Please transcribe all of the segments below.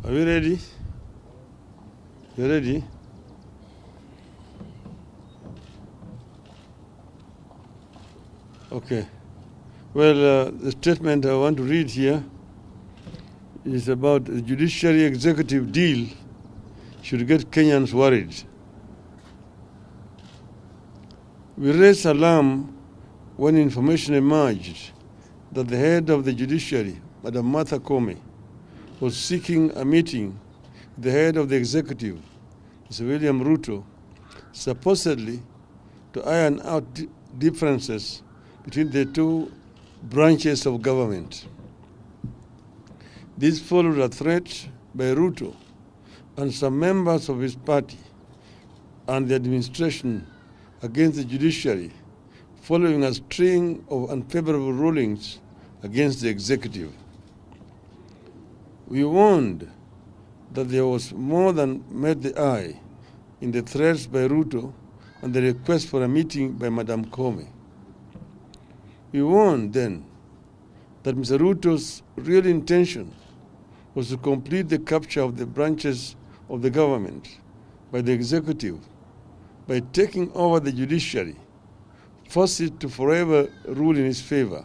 Are we ready? You ready? Okay. Well, the statement I want to read here is about the Judiciary-Executive deal should get Kenyans worried. We raised alarm when information emerged that the head of the judiciary, Madam Martha Koome, was seeking a meeting with the head of the executive, Mr. William Ruto, supposedly to iron out differences between the two branches of government. This followed a threat by Ruto and some members of his party and the administration against the judiciary, following a string of unfavorable rulings against the executive. We warned that there was more than met the eye in the threats by Ruto and the request for a meeting by Madam Koome. We warned then that Mr. Ruto's real intention was to complete the capture of the branches of the government by the executive by taking over the judiciary, force it to forever rule in his favor,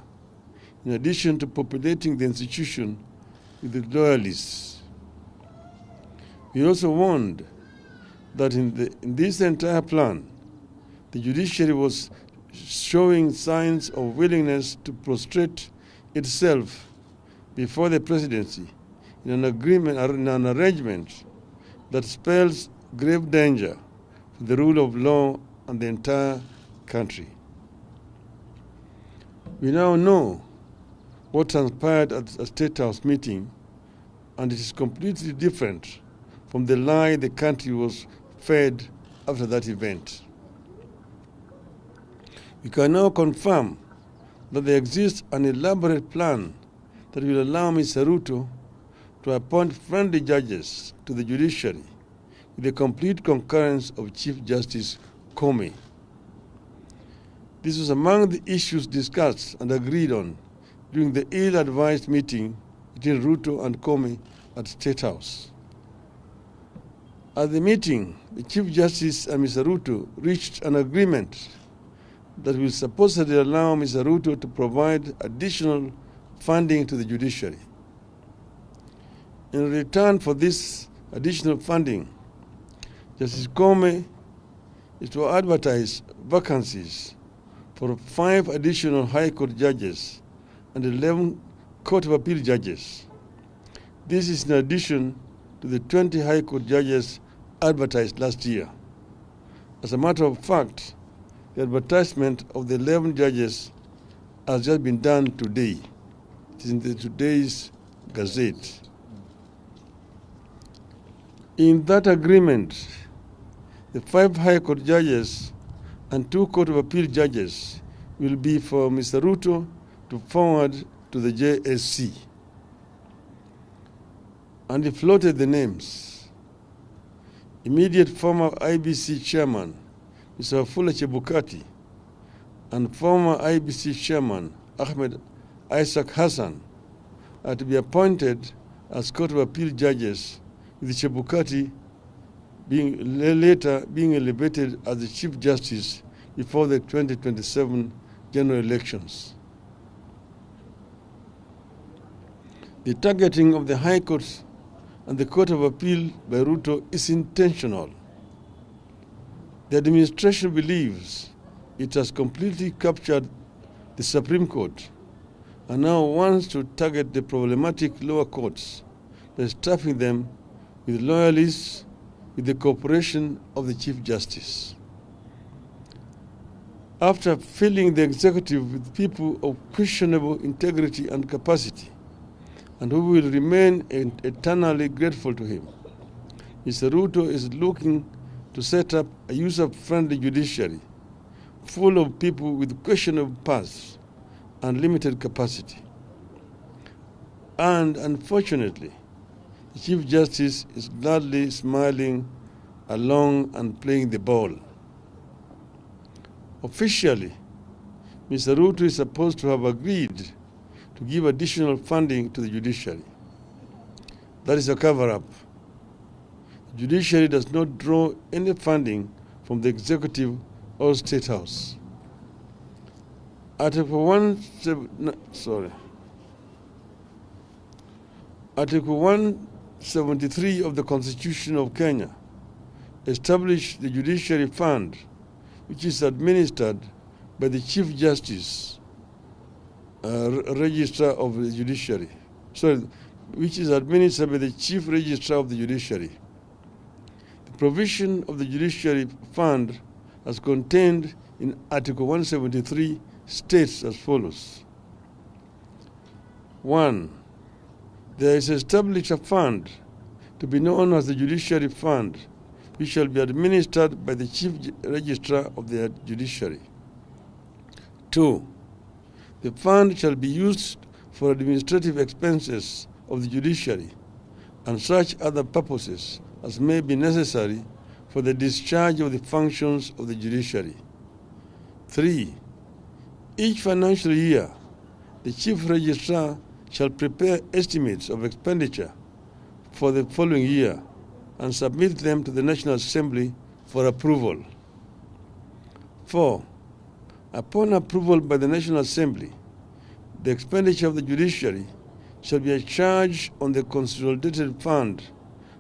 in addition to populating the institution with the loyalists. We also warned that in this entire plan, the judiciary was showing signs of willingness to prostrate itself before the presidency in an arrangement that spells grave danger for the rule of law and the entire country. We now know what transpired at a State House meeting, and it is completely different from the lie the country was fed after that event. We can now confirm that there exists an elaborate plan that will allow Mr. Ruto to appoint friendly judges to the judiciary with the complete concurrence of Chief Justice Koome. This was among the issues discussed and agreed on during the ill-advised meeting between Ruto and Koome at State House. At the meeting, the Chief Justice and Mr. Ruto reached an agreement that will supposedly allow Mr. Ruto to provide additional funding to the judiciary. In return for this additional funding, Justice Koome is to advertise vacancies for 5 additional High Court judges and 11 Court of Appeal judges. This is in addition to the 20 High Court judges advertised last year. As a matter of fact, the advertisement of the 11 judges has just been done today. It is in today's Gazette. In that agreement, the 5 High Court judges and 2 Court of Appeal judges will be for Mr. Ruto to forward to the JSC. And he floated the names. Immediate former IBC chairman, Mr. Wafula Chebukati, and former IBC chairman, Ahmed Isaac Hassan, are to be appointed as Court of Appeal judges, with Chebukati later being elevated as the Chief Justice before the 2027 general elections. The targeting of the High Court and the Court of Appeal by Ruto is intentional. The administration believes it has completely captured the Supreme Court and now wants to target the problematic lower courts by stuffing them with loyalists with the cooperation of the Chief Justice. After filling the executive with people of questionable integrity and capacity, and who will remain eternally grateful to him, Mr. Ruto is looking to set up a user-friendly judiciary full of people with questionable pasts and limited capacity. And unfortunately, the Chief Justice is gladly smiling along and playing the ball. Officially, Mr. Ruto is supposed to have agreed to give additional funding to the judiciary. That is a cover-up. The judiciary does not draw any funding from the executive or state house. Article 173 of the Constitution of Kenya established the Judiciary Fund, which is administered by the Chief Justice, Registrar of the Judiciary. Which is administered by the Chief Registrar of the Judiciary. The provision of the Judiciary Fund, as contained in Article 173, states as follows. 1. There is established a fund to be known as the Judiciary Fund, which shall be administered by the Chief Registrar of the Judiciary. 2. The fund shall be used for administrative expenses of the judiciary and such other purposes as may be necessary for the discharge of the functions of the judiciary. 3. Each financial year, the Chief Registrar shall prepare estimates of expenditure for the following year and submit them to the National Assembly for approval. 4. Upon approval by the National Assembly, the expenditure of the judiciary shall be a charge on the consolidated fund,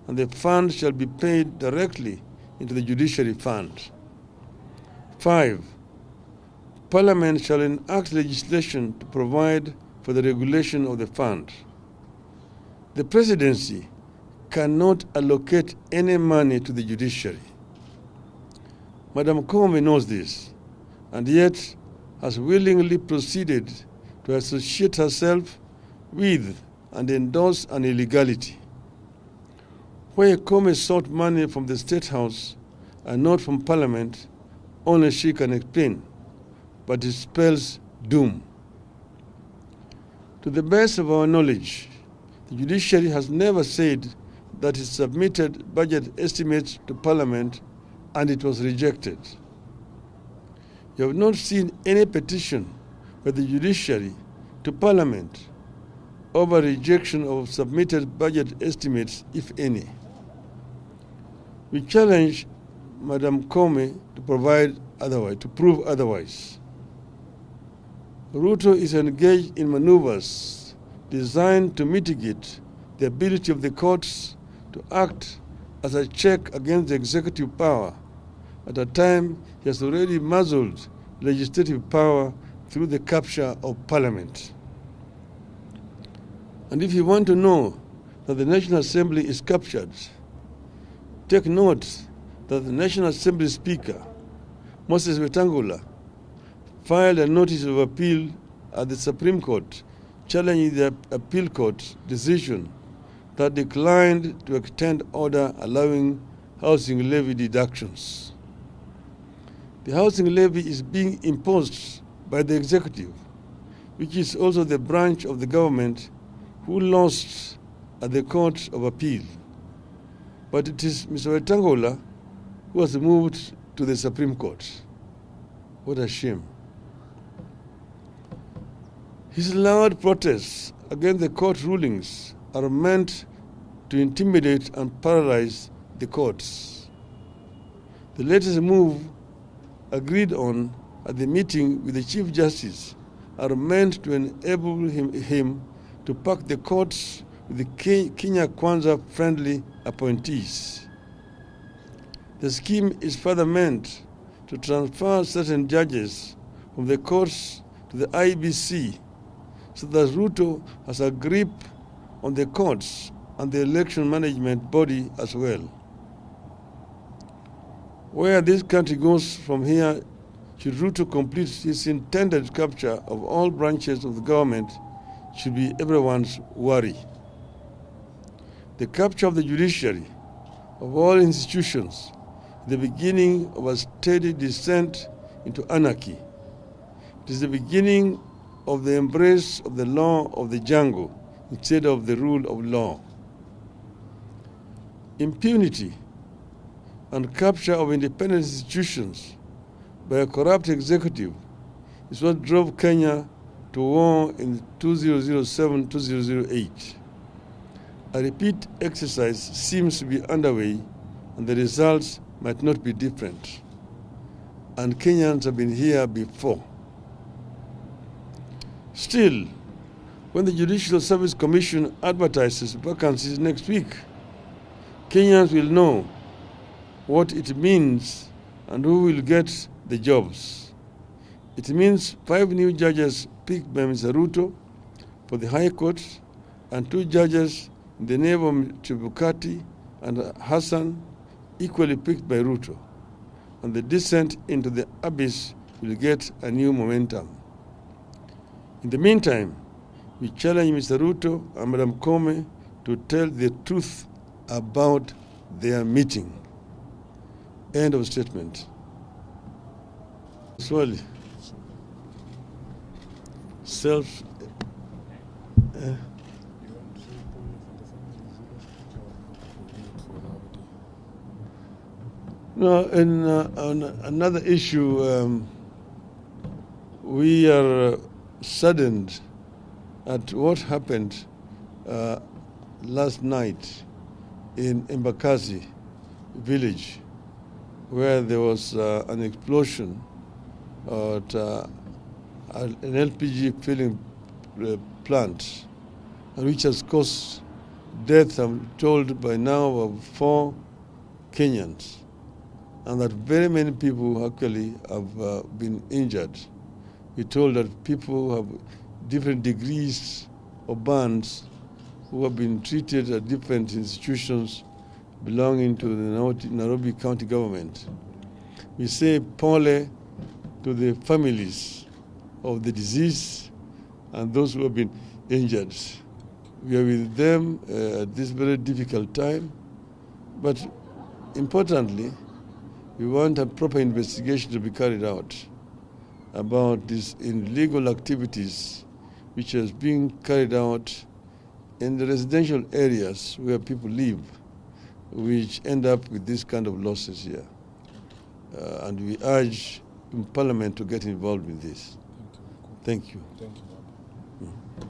and the fund shall be paid directly into the judiciary fund. 5. Parliament shall enact legislation to provide for the regulation of the fund. The presidency cannot allocate any money to the judiciary. Madam Koome knows this, and yet has willingly proceeded to associate herself with and endorse an illegality. Where Koome sought money from the State House and not from Parliament, only she can explain, but it spells doom. To the best of our knowledge, the judiciary has never said that it submitted budget estimates to Parliament and it was rejected. You have not seen any petition by the judiciary to Parliament over rejection of submitted budget estimates, if any. We challenge Madam Koome to prove otherwise. Ruto is engaged in maneuvers designed to mitigate the ability of the courts to act as a check against the executive power at a time he has already muzzled legislative power through the capture of Parliament. And if you want to know that the National Assembly is captured, take note that the National Assembly Speaker, Moses Wetangula, filed a notice of appeal at the Supreme Court challenging the appeal court's decision that declined to extend order allowing housing levy deductions. The housing levy is being imposed by the executive, which is also the branch of the government who lost at the Court of Appeal. But it is Mr. Wetangula who has moved to the Supreme Court. What a shame. His loud protests against the court rulings are meant to intimidate and paralyze the courts. The latest move agreed on at the meeting with the Chief Justice are meant to enable him to pack the courts with the Kenya Kwanza friendly appointees. The scheme is further meant to transfer certain judges from the courts to the IBC so that Ruto has a grip on the courts and the election management body as well. Where this country goes from here, should Ruto complete his intended capture of all branches of the government, should be everyone's worry. The capture of the judiciary, of all institutions, the beginning of a steady descent into anarchy. It is the beginning of the embrace of the law of the jungle instead of the rule of law. Impunity and capture of independent institutions by a corrupt executive is what drove Kenya to war in 2007-2008. A repeat exercise seems to be underway, and the results might not be different. And Kenyans have been here before. Still, when the Judicial Service Commission advertises vacancies next week, Kenyans will know what it means and who will get the jobs. It means 5 new judges picked by Mr. Ruto for the High Court and 2 judges in the name of Chebukati and Hassan, equally picked by Ruto. And the descent into the abyss will get a new momentum. In the meantime, we challenge Mr. Ruto and Madam Kome to tell the truth about their meeting. End of statement. Swali. Self. No, and on another issue, we are saddened at what happened last night in Embakasi village, where there was an explosion at an LPG filling plant, and which has caused death, I'm told by now, of 4 Kenyans, and that very many people actually have been injured. We're told that people have different degrees of burns who have been treated at different institutions belonging to the Nairobi County government. We say pole to the families of the deceased and those who have been injured. We are with them at this very difficult time, but importantly, we want a proper investigation to be carried out about these illegal activities which is being carried out in the residential areas where people live, which end up with this kind of losses here. And we urge Parliament to get involved in this. Thank you. Thank you. Thank you.